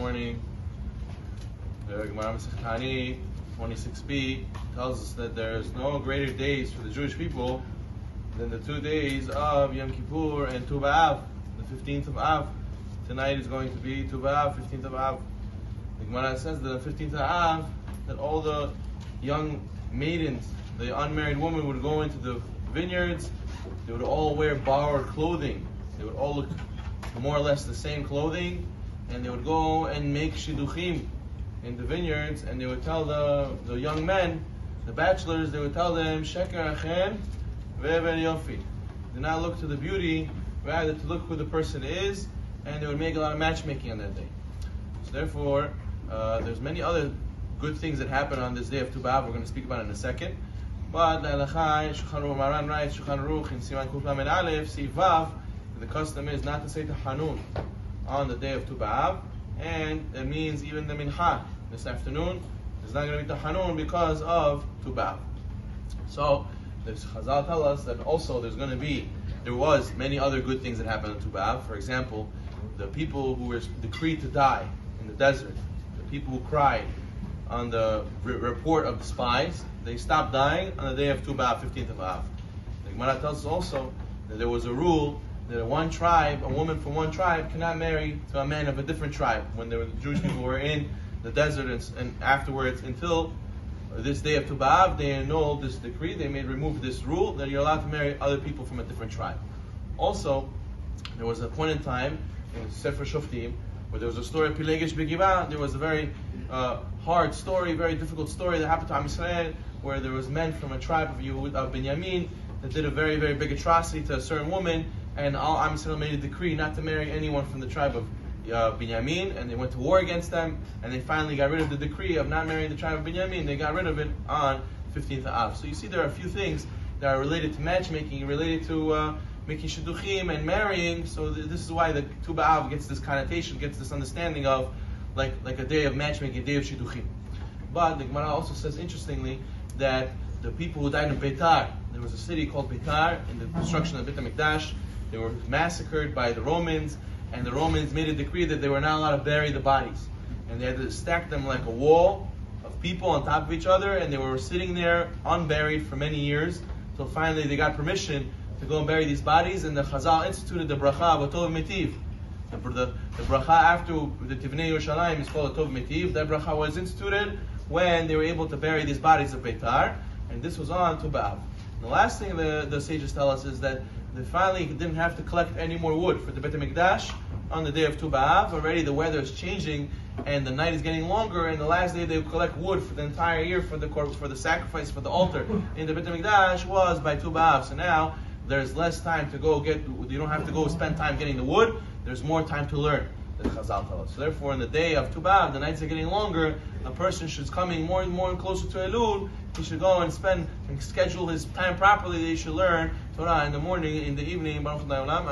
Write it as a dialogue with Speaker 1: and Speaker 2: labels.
Speaker 1: morning. The Gemara Masech 26b tells us that there is no greater days for the Jewish people than the 2 days of Yom Kippur and Tu B'Av, the 15th of Av. Tonight is going to be Tu B'Av, 15th of Av. The Gemara says that on 15th of Av, that all the young maidens, the unmarried women, would go into the vineyards. They would all wear borrowed clothing. They would all look more or less the same clothing, and they would go and make shidduchim in the vineyards, and they would tell the young men, the bachelors, they would tell them, Sheker achen ve'ever yofi. Do not look to the beauty, rather to look who the person is, and they would make a lot of matchmaking on that day. So therefore, there's many other good things that happen on this day of Tu B'Av. We're going to speak about it in a second. But the Halakha, Shulchan Aruch Maran writes, Shulchan Aruch in Siman Kuf Lamed Aleph, Sif Vav, the custom is not to say Tahanun on the day of Tu B'Av, and that means even the Mincha this afternoon is not going to be Tahanun because of Tu B'Av. So the Chazal tell us that also there was many other good things that happened on Tu B'Av. For example, the people who were decreed to die in the desert, the people who cried on the report of the spies, they stopped dying on the day of Tu B'Av, 15th of Av. The Gemara tells us also that there was a rule that a woman from one tribe cannot marry to a man of a different tribe when the Jewish people were in the desert, and afterwards, until this day of Tu B'Av, they annulled this decree. They removed this rule that you're allowed to marry other people from a different tribe. Also, there was a point in time in Sefer Shoftim where there was a story of Pilegesh Begivah. There was a very hard story, very difficult story that happened to Am Yisrael, where there was men from a tribe of Binyamin that did a very, very big atrocity to a certain woman, and all Am Yisrael made a decree not to marry anyone from the tribe of Binyamin, and they went to war against them, and they finally got rid of the decree of not marrying the tribe of Binyamin. They got rid of it on 15th of Av. So you see there are a few things that are related to matchmaking, related to making shidduchim and marrying. So this is why the Tu B'Av gets this connotation, gets this understanding of like a day of matchmaking, a day of shidduchim. But the Gemara also says, interestingly, that the people who died in Beitar, there was a city called Beitar in the destruction of Beit HaMikdash. They were massacred by the Romans, and the Romans made a decree that they were not allowed to bury the bodies. And they had to stack them like a wall of people on top of each other, and they were sitting there unburied for many years, until finally they got permission to go and bury these bodies, and the Chazal instituted the bracha, Tov Mitiv. The bracha after the Tivnei Yerushalayim is called a Tov Mitiv. That bracha was instituted when they were able to bury these bodies of Beitar, and this was on Tu B'Av. The last thing the sages tell us is that they finally didn't have to collect any more wood for the Beit HaMikdash on the day of Tu B'Av. Already the weather is changing and the night is getting longer, and the last day they would collect wood for the entire year for the sacrifice for the altar in the Beit HaMikdash was by Tu B'Av. So now there's less time to go you don't have to go spend time getting the wood, there's more time to learn, the Chazal tell us. So therefore, in the day of Tu B'Av, the nights are getting longer, a person should coming more and more closer to Elul, he should go and schedule his time properly. They should learn Torah in the morning, in the evening. Baruch Adonai Olam.